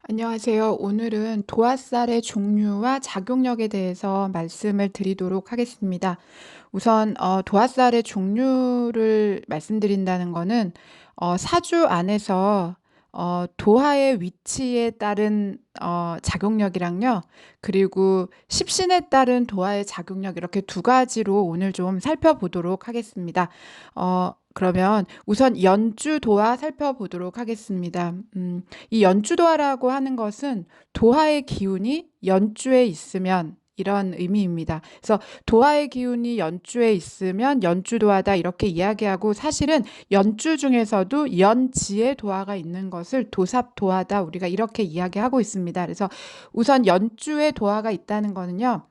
안녕하세요. 오늘은 도화살의 종류와 작용력에 대해서 말씀을 드리도록 하겠습니다. 우선 도화살의 종류를 말씀드린다는 거는 사주 안에서 도화의 위치에 따른 작용력이랑요. 그리고 십신에 따른 도화의 작용력, 이렇게 두 가지로 오늘 좀 살펴보도록 하겠습니다. 그러면 우선 연주도화 살펴보도록 하겠습니다. 이 연주도화라고 하는 것은 도화의 기운이 연주에 있으면, 이런 의미입니다. 그래서 도화의 기운이 연주에 있으면 연주도화다, 이렇게 이야기하고, 사실은 연주 중에서도 연지의 도화가 있는 것을 도삽도화다, 우리가 이렇게 이야기하고 있습니다. 그래서 우선 연주의 도화가 있다는 거는요,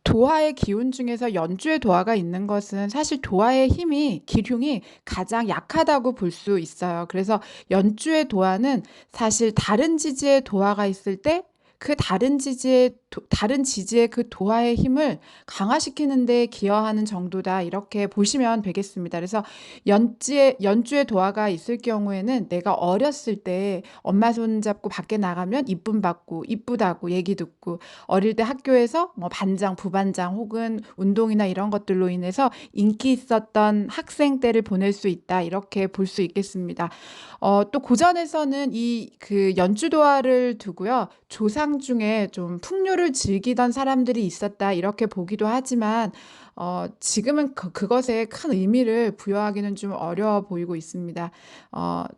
도화의 기운 중에서 연주의 도화가 있는 것은 사실 도화의 힘이, 기륭이 가장 약하다고 볼 수 있어요. 그래서 연주의 도화는 사실 다른 지지의 도화가 있을 때 그 다른 지지의 그 도화의 힘을 강화시키는 데 기여하는 정도다, 이렇게 보시면 되겠습니다. 그래서 연주의 도화가 있을 경우에는 내가 어렸을 때 엄마 손잡고 밖에 나가면 이쁨 받고 이쁘다고 얘기 듣고, 어릴 때 학교에서 뭐 반장, 부반장 혹은 운동이나 이런 것들로 인해서 인기 있었던 학생 때를 보낼 수 있다, 이렇게 볼 수 있겠습니다. 또 고전에서는 그 연주도화를 두고요, 조상 중에 좀 풍류를 즐기던 사람들이 있었다, 이렇게 보기도 하지만 지금은 그것에 큰 의미를 부여하기는 좀 어려워 보이고 있습니다.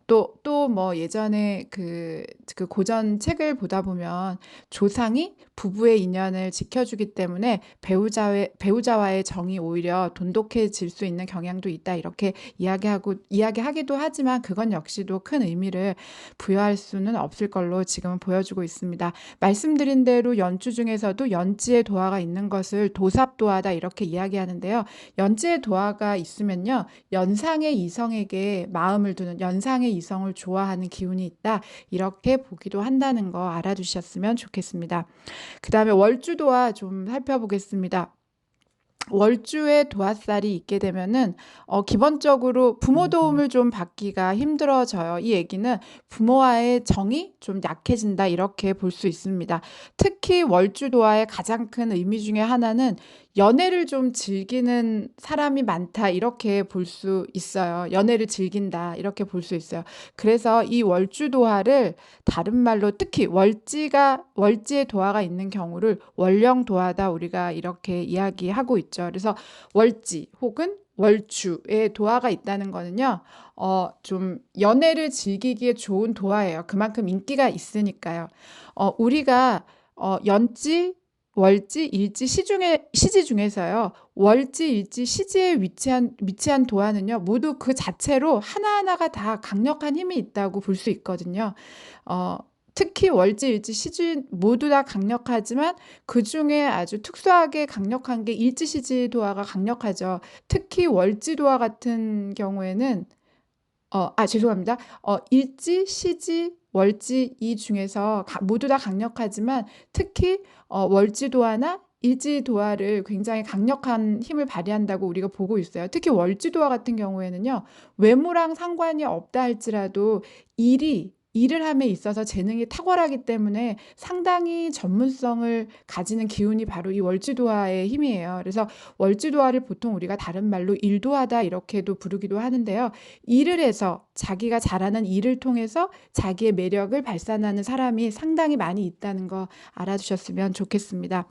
또 뭐 예전에 그 고전 책을 보다 보면 조상이 부부의 인연을 지켜주기 때문에 배우자와의 정이 오히려 돈독해질 수 있는 경향도 있다, 이렇게 이야기하기도 하지만, 그건 역시도 큰 의미를 부여할 수는 없을 걸로 지금은 보여주고 있습니다. 말씀드린 대로 연주 중에서도 연지의 도화가 있는 것을 도삽도화다, 이렇게 이야기하는데요. 연지의 도화가 있으면요, 연상의 이성에게 마음을 두는, 연상의 이성을 좋아하는 기운이 있다, 이렇게 보기도 한다는 거 알아두셨으면 좋겠습니다. 그 다음에 월주도화 좀 살펴보겠습니다. 월주에 도화살이 있게 되면은 기본적으로 부모 도움을 좀 받기가 힘들어져요. 이 얘기는 부모와의 정이 좀 약해진다, 이렇게 볼 수 있습니다. 특히 월주도화의 가장 큰 의미 중에 하나는 연애를 좀 즐기는 사람이 많다, 이렇게 볼 수 있어요. 연애를 즐긴다, 이렇게 볼 수 있어요. 그래서 이 월주도화를 다른 말로, 특히 월지의 도화가 있는 경우를 월령도화다, 우리가 이렇게 이야기하고 있죠. 그래서 월지 혹은 월주의 도화가 있다는 거는요, 좀 연애를 즐기기에 좋은 도화예요. 그만큼 인기가 있으니까요. 우리가 연지, 월지, 일지, 시지 중에서요, 월지, 일지, 시지에 위치한 도화는요, 모두 그 자체로 하나하나가 다 강력한 힘이 있다고 볼 수 있거든요. 어, 특히 월지, 일지, 시지 모두 다 강력하지만, 그 중에 아주 특수하게 강력한 게 일지, 시지 도화가 강력하죠. 특히 월지 도화 같은 경우에는 죄송합니다. 일지, 시지, 월지, 이 중에서 모두 다 강력하지만, 특히 월지 도화나 일지 도화를 굉장히 강력한 힘을 발휘한다고 우리가 보고 있어요. 특히 월지 도화 같은 경우에는요, 외모랑 상관이 없다 할지라도 일을 함에 있어서 재능이 탁월하기 때문에 상당히 전문성을 가지는 기운이 바로 이 월지도화의 힘이에요. 그래서 월지도화를 보통 우리가 다른 말로 일도하다, 이렇게도 부르기도 하는데요. 일을 해서, 자기가 잘하는 일을 통해서 자기의 매력을 발산하는 사람이 상당히 많이 있다는 거 알아두셨으면 좋겠습니다.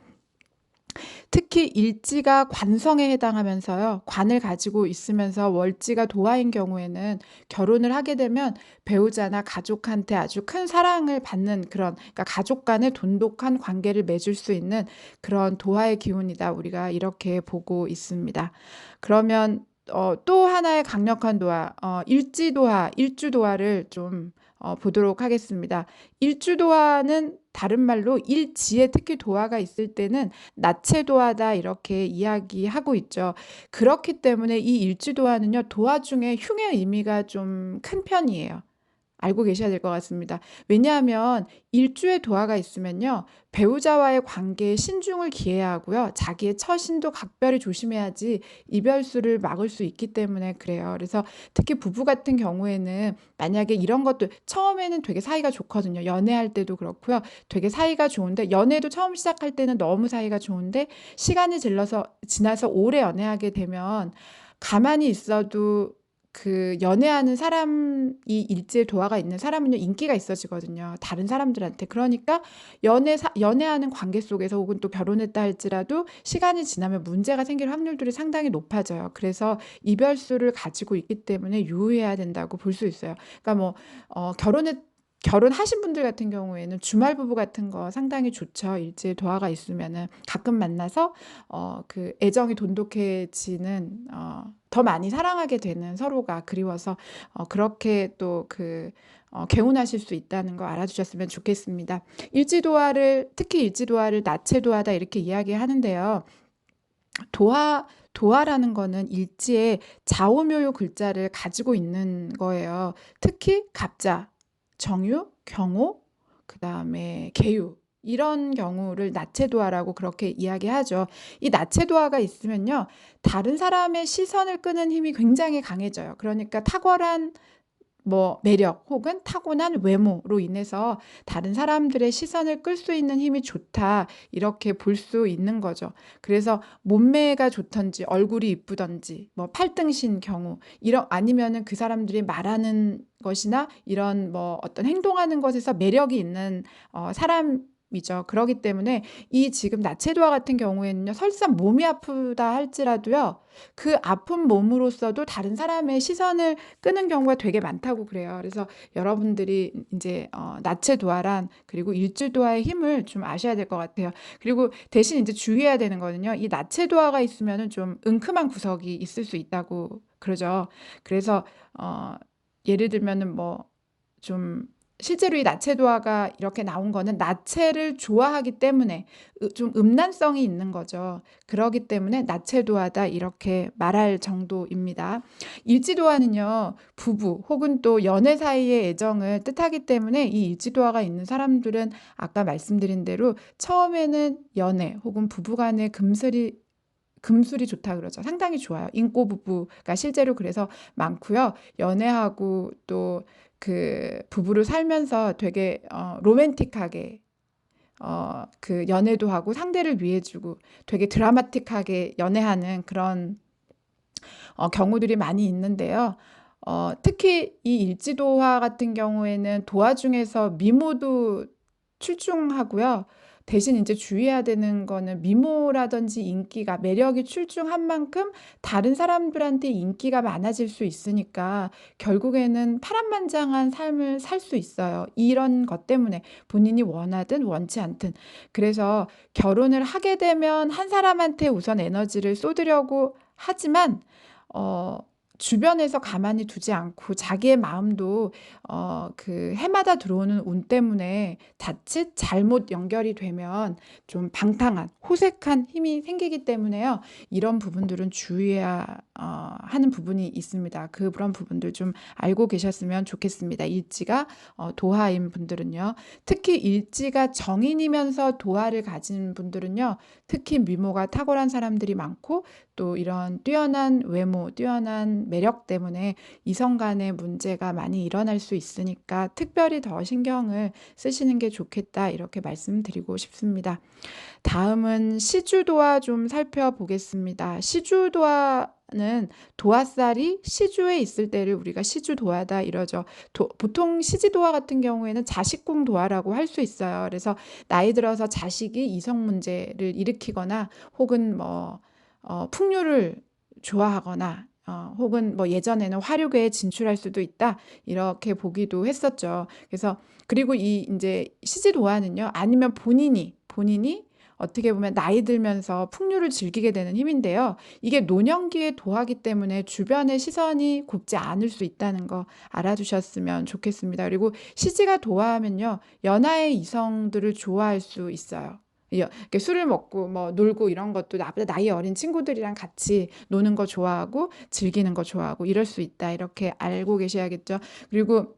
특히 일지가 관성에 해당하면서요, 관을 가지고 있으면서 월지가 도화인 경우에는 결혼을 하게 되면 배우자나 가족한테 아주 큰 사랑을 받는 그런, 그러니까 가족 간의 돈독한 관계를 맺을 수 있는 그런 도화의 기운이다, 우리가 이렇게 보고 있습니다. 그러면 또 하나의 강력한 도화, 일주도화를 좀 보도록 하겠습니다. 일주도화는 다른 말로 일지에 특히 도화가 있을 때는 나체도화다, 이렇게 이야기하고 있죠. 그렇기 때문에 이 일주도화는요, 도화 중에 흉의 의미가 좀 큰 편이에요. 알고 계셔야 될 것 같습니다. 왜냐하면 일주의 도화가 있으면요. 배우자와의 관계에 신중을 기해야 하고요. 자기의 처신도 각별히 조심해야지 이별수를 막을 수 있기 때문에 그래요. 그래서 특히 부부 같은 경우에는 만약에 이런 것도 처음에는 되게 사이가 좋거든요. 연애할 때도 그렇고요. 되게 사이가 좋은데 연애도 처음 시작할 때는 너무 사이가 좋은데 시간이 지나서 오래 연애하게 되면 가만히 있어도 그 연애하는 사람이 일지의 도화가 있는 사람은요 인기가 있어지거든요. 다른 사람들한테. 그러니까 연애하는 관계 속에서 혹은 또 결혼했다 할지라도 시간이 지나면 문제가 생길 확률들이 상당히 높아져요. 그래서 이별수를 가지고 있기 때문에 유의해야 된다고 볼 수 있어요. 그러니까 뭐 결혼하신 분들 같은 경우에는 주말 부부 같은 거 상당히 좋죠. 일지의 도화가 있으면은 가끔 만나서 그 애정이 돈독해지는 더 많이 사랑하게 되는 서로가 그리워서 그렇게 또 개운하실 수 있다는 거 알아주셨으면 좋겠습니다. 특히 일지도화를 나체도화다 이렇게 이야기하는데요. 도화라는 거는 일지에 좌우묘요 글자를 가지고 있는 거예요. 특히 갑자, 정유, 경호, 그다음에 계유 이런 경우를 나체도화라고 그렇게 이야기하죠. 이 나체도화가 있으면요. 다른 사람의 시선을 끄는 힘이 굉장히 강해져요. 그러니까 탁월한 매력 혹은 타고난 외모로 인해서 다른 사람들의 시선을 끌 수 있는 힘이 좋다. 이렇게 볼 수 있는 거죠. 그래서 몸매가 좋던지 얼굴이 이쁘던지 팔등신 경우 아니면은 그 사람들이 말하는 것이나 이런 어떤 행동하는 것에서 매력이 있는 사람이죠. 그렇기 때문에 이 지금 나체도화 같은 경우에는요. 설사 몸이 아프다 할지라도요. 그 아픈 몸으로써도 다른 사람의 시선을 끄는 경우가 되게 많다고 그래요. 그래서 여러분들이 이제 나체도화란 그리고 일주도화의 힘을 좀 아셔야 될 것 같아요. 그리고 대신 이제 주의해야 되는 거는요. 이 나체도화가 있으면은 좀 은큼한 구석이 있을 수 있다고 그러죠. 그래서 예를 들면은 좀 실제로 이 나체도화가 이렇게 나온 거는 나체를 좋아하기 때문에 좀 음란성이 있는 거죠. 그러기 때문에 나체도화다 이렇게 말할 정도입니다. 일지도화는요. 부부 혹은 또 연애 사이의 애정을 뜻하기 때문에 이 일지도화가 있는 사람들은 아까 말씀드린 대로 처음에는 연애 혹은 부부 간의 금술이 좋다 그러죠. 상당히 좋아요. 인꼬 부부가 실제로 그래서 많고요. 연애하고 또 부부를 살면서 되게 로맨틱하게 연애도 하고 상대를 위해주고 되게 드라마틱하게 연애하는 그런 경우들이 많이 있는데요. 특히 이 일지도화 같은 경우에는 도화 중에서 미모도 출중하고요. 대신 이제 주의해야 되는 거는 미모라든지 인기가 매력이 출중한 만큼 다른 사람들한테 인기가 많아질 수 있으니까 결국에는 파란만장한 삶을 살 수 있어요. 이런 것 때문에 본인이 원하든 원치 않든. 그래서 결혼을 하게 되면 한 사람한테 우선 에너지를 쏟으려고 하지만 주변에서 가만히 두지 않고 자기의 마음도 해마다 들어오는 운 때문에 자칫 잘못 연결이 되면 좀 방탕한 호색한 힘이 생기기 때문에요. 이런 부분들은 주의해야 하는 부분이 있습니다. 그런 부분들 좀 알고 계셨으면 좋겠습니다. 일지가 도화인 분들은요. 특히 일지가 정인이면서 도화를 가진 분들은요. 특히 미모가 탁월한 사람들이 많고 또 이런 뛰어난 외모, 뛰어난 매력 때문에 이성 간의 문제가 많이 일어날 수 있으니까 특별히 더 신경을 쓰시는 게 좋겠다 이렇게 말씀드리고 싶습니다. 다음은 시주도화 좀 살펴보겠습니다. 시주도화는 도화살이 시주에 있을 때를 우리가 시주도화다 이러죠. 보통 시지도화 같은 경우에는 자식궁도화라고 할 수 있어요. 그래서 나이 들어서 자식이 이성 문제를 일으키거나 혹은 풍류를 좋아하거나 혹은 예전에는 화류계에 진출할 수도 있다 이렇게 보기도 했었죠. 그래서 그리고 이제 시지도화는요. 아니면 본인이 어떻게 보면 나이 들면서 풍류를 즐기게 되는 힘인데요. 이게 노년기에 도하기 때문에 주변의 시선이 곱지 않을 수 있다는 거 알아두셨으면 좋겠습니다. 그리고 시지가 도하면요. 연하의 이성들을 좋아할 수 있어요. 이렇게 술을 먹고 놀고 이런 것도 나보다 나이 어린 친구들이랑 같이 노는 거 좋아하고 즐기는 거 좋아하고 이럴 수 있다. 이렇게 알고 계셔야겠죠. 그리고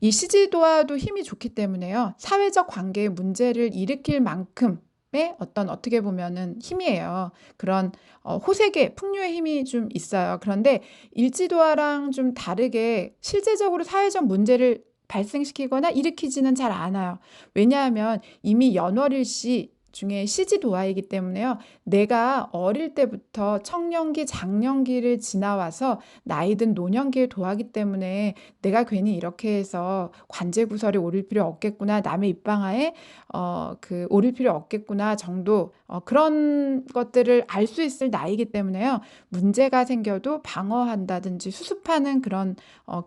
이 시지도와도 힘이 좋기 때문에요. 사회적 관계에 문제를 일으킬 만큼의 어떤 어떻게 보면은 힘이에요. 그런 호색의 풍류의 힘이 좀 있어요. 그런데 일지도와랑 좀 다르게 실제적으로 사회적 문제를 발생시키거나 일으키지는 잘 않아요. 왜냐하면 이미 연월일시 중에 시지도화이기 때문에요. 내가 어릴 때부터 청년기, 장년기를 지나와서 나이든 노년기에 도하기 때문에 내가 괜히 이렇게 해서 관제구설에 오를 필요 없겠구나, 남의 입방아에 오를 필요 없겠구나 정도, 그런 것들을 알 수 있을 나이기 때문에요. 문제가 생겨도 방어한다든지 수습하는 그런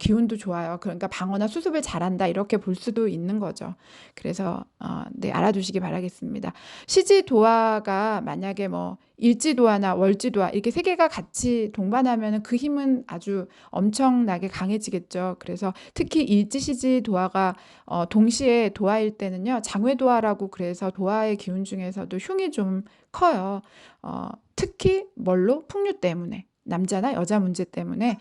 기운도 좋아요. 그러니까 방어나 수습을 잘한다 이렇게 볼 수도 있는 거죠. 그래서 네, 알아두시기 바라겠습니다. 시지도화가 만약에 뭐 일지도화나 월지도화 이렇게 세 개가 같이 동반하면 그 힘은 아주 엄청나게 강해지겠죠. 그래서 특히 일지시지도화가 동시에 도화일 때는요. 장외도화라고 그래서 도화의 기운 중에서도 흉이 좀 커요. 특히 뭘로? 풍류 때문에. 남자나 여자 문제 때문에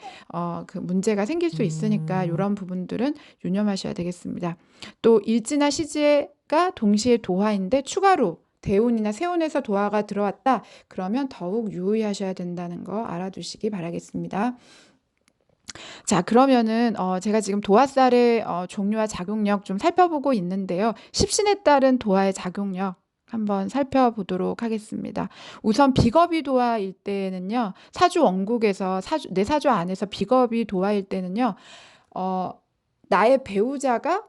그 문제가 생길 수 있으니까 이런 부분들은 유념하셔야 되겠습니다. 또 일지나 시지가 동시에 도화인데 추가로 대운이나 세운에서 도화가 들어왔다. 그러면 더욱 유의하셔야 된다는 거 알아두시기 바라겠습니다. 자, 그러면은 제가 지금 도화살의 종류와 작용력 좀 살펴보고 있는데요. 십신에 따른 도화의 작용력 한번 살펴보도록 하겠습니다. 우선 비겁이 도화일 때는요. 사주 원국에서 내 사주 안에서 비겁이 도화일 때는요. 나의 배우자가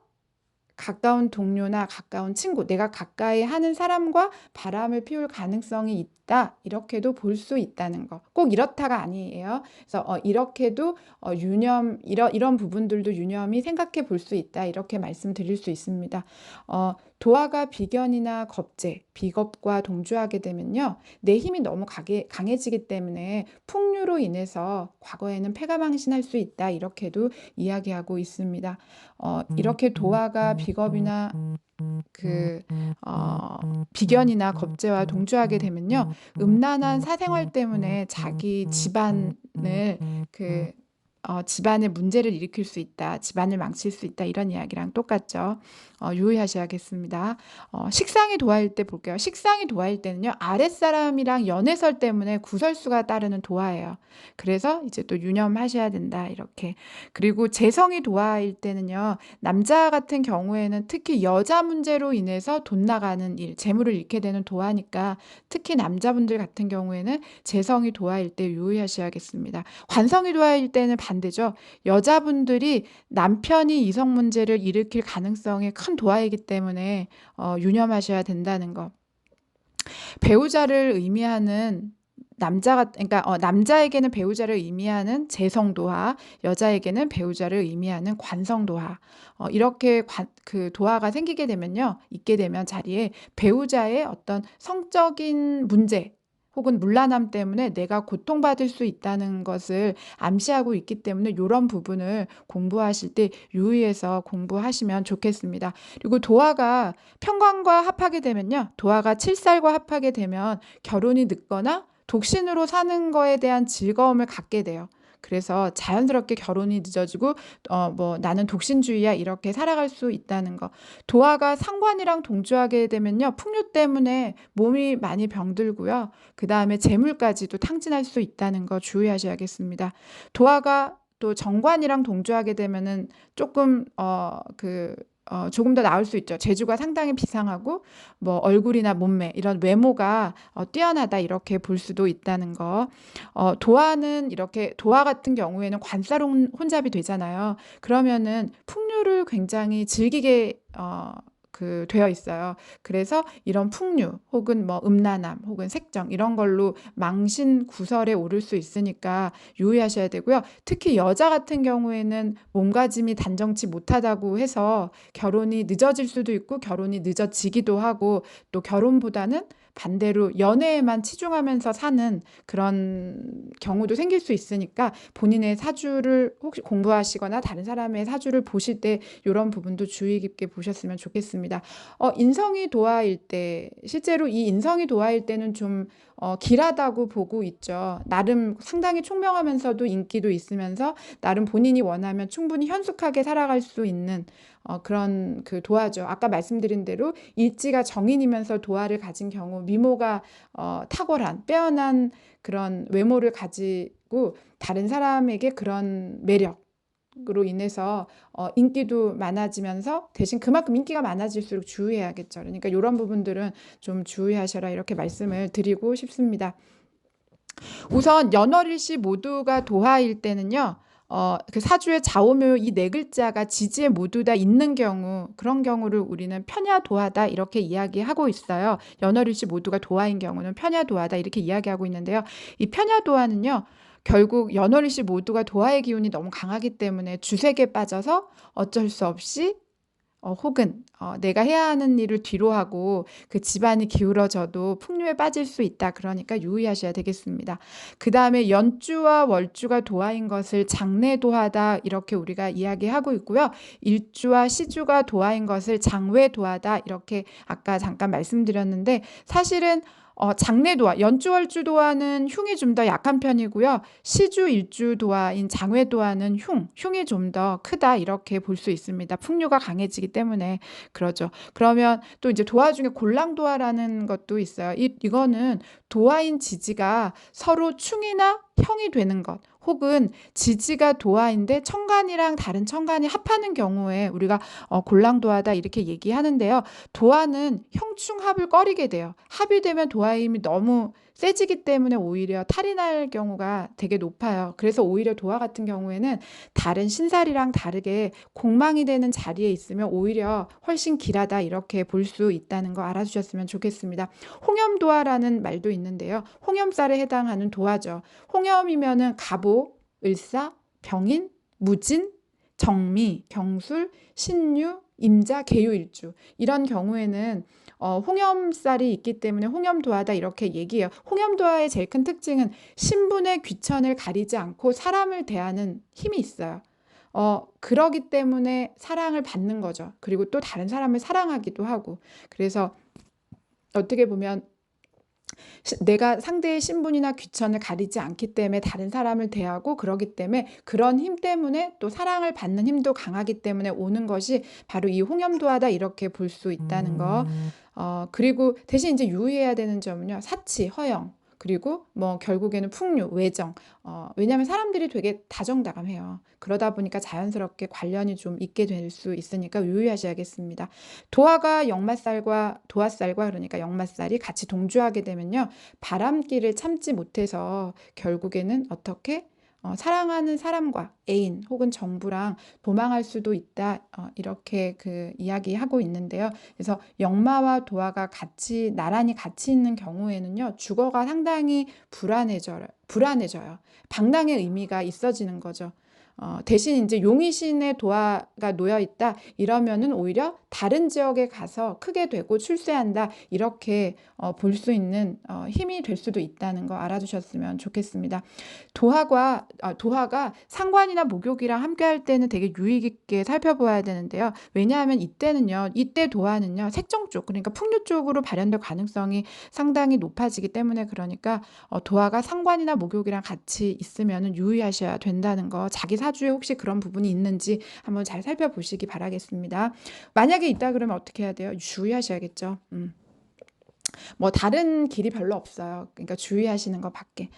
가까운 동료나 가까운 친구, 내가 가까이 하는 사람과 바람을 피울 가능성이 있다. 이렇게도 볼 수 있다는 거. 꼭 이렇다가 아니에요. 그래서 이렇게도 이런 부분들도 유념이 생각해 볼 수 있다. 이렇게 말씀드릴 수 있습니다. 도화가 비견이나 겁재, 비겁과 동조하게 되면요. 내 힘이 너무 강해지기 때문에 풍류로 인해서 과거에는 패가망신할 수 있다. 이렇게도 이야기하고 있습니다. 이렇게 도화가 비겁이나 비견이나 겁재와 동조하게 되면요. 음란한 사생활 때문에 자기 집안의 문제를 일으킬 수 있다. 집안을 망칠 수 있다. 이런 이야기랑 똑같죠. 유의하셔야겠습니다. 식상이 도화일 때 볼게요. 식상이 도화일 때는요. 아랫사람이랑 연애설 때문에 구설수가 따르는 도화예요. 그래서 이제 또 유념하셔야 된다. 이렇게. 그리고 재성이 도화일 때는요. 남자 같은 경우에는 특히 여자 문제로 인해서 돈 나가는 일, 재물을 잃게 되는 도화니까 특히 남자분들 같은 경우에는 재성이 도화일 때 유의하셔야겠습니다. 관성이 도화일 때는 반대죠. 여자분들이 남편이 이성 문제를 일으킬 가능성이 큰 도화이기 때문에 유념하셔야 된다는 거. 배우자를 의미하는 그러니까 남자에게는 배우자를 의미하는 재성도화, 여자에게는 배우자를 의미하는 관성도화. 이렇게 그 도화가 생기게 되면요, 있게 되면 자리에 배우자의 어떤 성적인 문제 혹은 문란함 때문에 내가 고통받을 수 있다는 것을 암시하고 있기 때문에 이런 부분을 공부하실 때 유의해서 공부하시면 좋겠습니다. 그리고 도화가 편관과 합하게 되면요, 도화가 칠살과 합하게 되면 결혼이 늦거나 독신으로 사는 거에 대한 즐거움을 갖게 돼요. 그래서 자연스럽게 결혼이 늦어지고 나는 독신주의야 이렇게 살아갈 수 있다는 거. 도화가 상관이랑 동조하게 되면요. 풍류 때문에 몸이 많이 병들고요. 그다음에 재물까지도 탕진할 수 있다는 거 주의하셔야겠습니다. 도화가 또 정관이랑 동조하게 되면은 조금 조금 더 나을 수 있죠. 재주가 상당히 비상하고 뭐 얼굴이나 몸매 이런 외모가 뛰어나다 이렇게 볼 수도 있다는 거. 도화는 이렇게 도화 같은 경우에는 관살 혼잡이 되잖아요. 그러면은 풍류를 굉장히 즐기게 되어 있어요. 그래서 이런 풍류 혹은 뭐 음란함 혹은 색정 이런 걸로 망신 구설에 오를 수 있으니까 유의하셔야 되고요. 특히 여자 같은 경우에는 몸가짐이 단정치 못하다고 해서 결혼이 늦어질 수도 있고 결혼이 늦어지기도 하고 또 결혼보다는 반대로 연애에만 치중하면서 사는 그런 경우도 생길 수 있으니까 본인의 사주를 혹시 공부하시거나 다른 사람의 사주를 보실 때 요런 부분도 주의 깊게 보셨으면 좋겠습니다. 인성이 도화일 때 실제로 이 인성이 도화일 때는 좀 길하다고 보고 있죠. 나름 상당히 총명하면서도 인기도 있으면서 나름 본인이 원하면 충분히 현숙하게 살아갈 수 있는 그런 그 도화죠. 아까 말씀드린 대로 일지가 정인이면서 도화를 가진 경우 미모가 탁월한 빼어난 그런 외모를 가지고 다른 사람에게 그런 매력으로 인해서 인기도 많아지면서 대신 그만큼 인기가 많아질수록 주의해야겠죠. 그러니까 이런 부분들은 좀 주의하셔라 이렇게 말씀을 드리고 싶습니다. 우선 연월일시 모두가 도화일 때는요. 그 사주의 좌오묘 이 네 글자가 지지에 모두 다 있는 경우 그런 경우를 우리는 편야도화다 이렇게 이야기하고 있어요. 연월일시 모두가 도화인 경우는 편야도화다 이렇게 이야기하고 있는데요. 이 편야도화는요. 결국 연월일시 모두가 도화의 기운이 너무 강하기 때문에 주색에 빠져서 어쩔 수 없이 혹은 내가 해야 하는 일을 뒤로 하고 그 집안이 기울어져도 풍류에 빠질 수 있다. 그러니까 유의하셔야 되겠습니다. 그 다음에 연주와 월주가 도화인 것을 장래도화다 이렇게 우리가 이야기하고 있고요. 일주와 시주가 도화인 것을 장외도화다 이렇게 아까 잠깐 말씀드렸는데 사실은 장래도화, 연주월주도화는 흉이 좀 더 약한 편이고요. 시주 일주도화인 장외도화는 흉이 좀 더 크다 이렇게 볼 수 있습니다. 풍류가 강해지기 때문에 그러죠. 그러면 또 이제 도화 중에 골랑도화라는 것도 있어요. 이거는 도화인 지지가 서로 충이나 형이 되는 것. 혹은 지지가 도화인데 천간이랑 다른 천간이 합하는 경우에 우리가 골랑도화다 이렇게 얘기하는데요. 도화는 형충합을 꺼리게 돼요. 합이 되면 도화의 힘이 너무 세지기 때문에 오히려 탈이 날 경우가 되게 높아요. 그래서 오히려 도화 같은 경우에는 다른 신살이랑 다르게 공망이 되는 자리에 있으면 오히려 훨씬 길하다 이렇게 볼 수 있다는 거 알아주셨으면 좋겠습니다. 홍염도화라는 말도 있는데요. 홍염살에 해당하는 도화죠. 홍염이면은 갑오, 을사, 병인, 무진, 정미, 경술, 신유, 임자, 계유일주 이런 경우에는 홍염살이 있기 때문에 홍염도화다 이렇게 얘기해요. 홍염도화의 제일 큰 특징은 신분의 귀천을 가리지 않고 사람을 대하는 힘이 있어요. 그러기 때문에 사랑을 받는 거죠. 그리고 또 다른 사람을 사랑하기도 하고. 그래서 어떻게 보면 내가 상대의 신분이나 귀천을 가리지 않기 때문에 다른 사람을 대하고 그러기 때문에 그런 힘 때문에 또 사랑을 받는 힘도 강하기 때문에 오는 것이 바로 이 홍염도화다 이렇게 볼 수 있다는 거. 그리고 대신 이제 유의해야 되는 점은요. 사치, 허영. 그리고 뭐 결국에는 풍류, 외정. 왜냐하면 사람들이 되게 다정다감해요. 그러다 보니까 자연스럽게 관련이 좀 있게 될 수 있으니까 유의하셔야겠습니다. 도화가 역마살과 도화살과 그러니까 역마살이 같이 동주하게 되면요. 바람기를 참지 못해서 결국에는 어떻게 사랑하는 사람과 애인 혹은 정부랑 도망할 수도 있다. 이렇게 그 이야기하고 있는데요. 그래서 역마와 도화가 같이 나란히 같이 있는 경우에는요. 주거가 상당히 불안해져요. 방랑의 의미가 있어지는 거죠. 대신 이제 용의신의 도화가 놓여 있다 이러면은 오히려 다른 지역에 가서 크게 되고 출세한다 이렇게 볼 수 있는 힘이 될 수도 있다는 거 알아두셨으면 좋겠습니다. 도화가 상관이나 목욕이랑 함께 할 때는 되게 유의 깊게 살펴보아야 되는데요. 왜냐하면 이때 도화는요 색정 쪽 그러니까 풍류 쪽으로 발현될 가능성이 상당히 높아지기 때문에 그러니까 도화가 상관이나 목욕이랑 같이 있으면 유의하셔야 된다는 거 자기 사주에 혹시 그런 부분이 있는지 한번 잘 살펴보시기 바라겠습니다. 만약에 있다 그러면 어떻게 해야 돼요? 주의하셔야겠죠. 뭐 다른 길이 별로 없어요. 그러니까 주의하시는 것 밖에.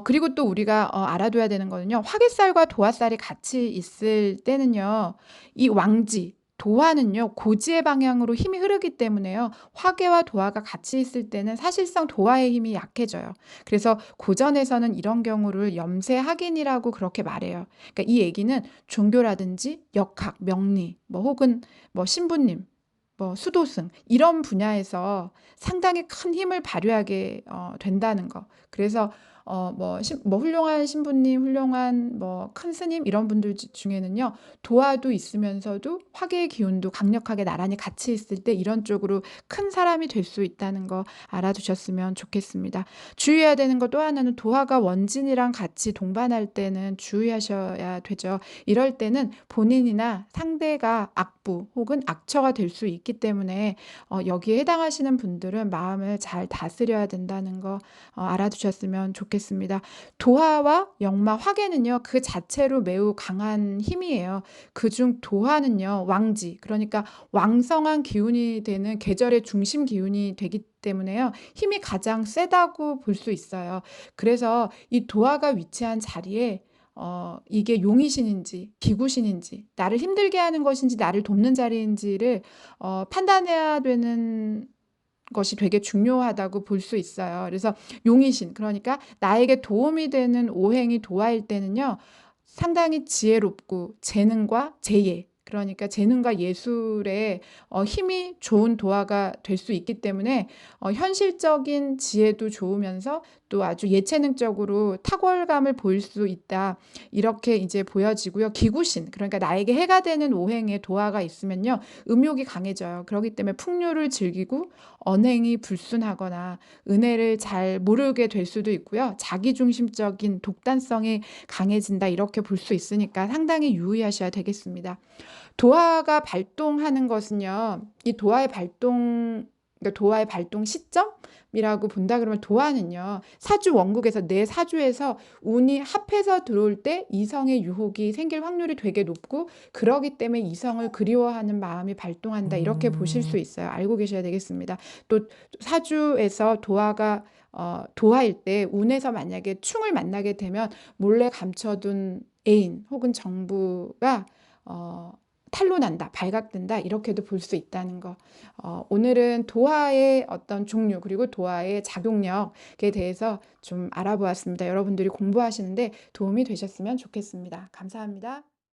그리고 또 우리가 알아둬야 되는 거는요. 화개살과 도화살이 같이 있을 때는요. 이 왕지 도화는요. 고지의 방향으로 힘이 흐르기 때문에요. 화개와 도화가 같이 있을 때는 사실상 도화의 힘이 약해져요. 그래서 고전에서는 이런 경우를 염세학인이라고 그렇게 말해요. 그러니까 이 얘기는 종교라든지 역학, 명리, 뭐 혹은 뭐 신부님 뭐 수도승 이런 분야에서 상당히 큰 힘을 발휘하게 된다는 거. 그래서 뭐 훌륭한 신부님, 훌륭한 뭐 큰 스님 이런 분들 중에는요. 도화도 있으면서도 화계의 기운도 강력하게 나란히 같이 있을 때 이런 쪽으로 큰 사람이 될 수 있다는 거 알아두셨으면 좋겠습니다. 주의해야 되는 거 또 하나는 도화가 원진이랑 같이 동반할 때는 주의하셔야 되죠. 이럴 때는 본인이나 상대가 악부 혹은 악처가 될 수 있기 때문에 여기에 해당하시는 분들은 마음을 잘 다스려야 된다는 거 알아두셨으면 좋겠습니다. 도화와 역마, 화계는요. 그 자체로 매우 강한 힘이에요. 그중 도화는요. 왕지, 그러니까 왕성한 기운이 되는 계절의 중심 기운이 되기 때문에요. 힘이 가장 세다고 볼 수 있어요. 그래서 이 도화가 위치한 자리에 이게 용의신인지 기구신인지 나를 힘들게 하는 것인지 나를 돕는 자리인지를 판단해야 되는 것이 되게 중요하다고 볼 수 있어요. 그래서 용의신, 그러니까 나에게 도움이 되는 오행이 도화일 때는요. 상당히 지혜롭고 재능과 재예, 그러니까 재능과 예술에 힘이 좋은 도화가 될 수 있기 때문에 현실적인 지혜도 좋으면서 또 아주 예체능적으로 탁월감을 보일 수 있다. 이렇게 이제 보여지고요. 기구신, 그러니까 나에게 해가 되는 오행의 도화가 있으면요. 음욕이 강해져요. 그렇기 때문에 풍류를 즐기고 언행이 불순하거나 은혜를 잘 모르게 될 수도 있고요. 자기중심적인 독단성이 강해진다. 이렇게 볼 수 있으니까 상당히 유의하셔야 되겠습니다. 도화가 발동하는 것은요. 이 도화의 발동, 그러니까 도화의 발동 시점이라고 본다 그러면 도화는요. 사주 원국에서 내 사주에서 운이 합해서 들어올 때 이성의 유혹이 생길 확률이 되게 높고 그러기 때문에 이성을 그리워하는 마음이 발동한다. 이렇게 보실 수 있어요. 알고 계셔야 되겠습니다. 또 사주에서 도화가 도화일 때 운에서 만약에 충을 만나게 되면 몰래 감춰둔 애인 혹은 정부가 탄로난다, 발각된다, 이렇게도 볼 수 있다는 거. 오늘은 도화의 어떤 종류 그리고 도화의 작용력에 대해서 좀 알아보았습니다. 여러분들이 공부하시는데 도움이 되셨으면 좋겠습니다. 감사합니다.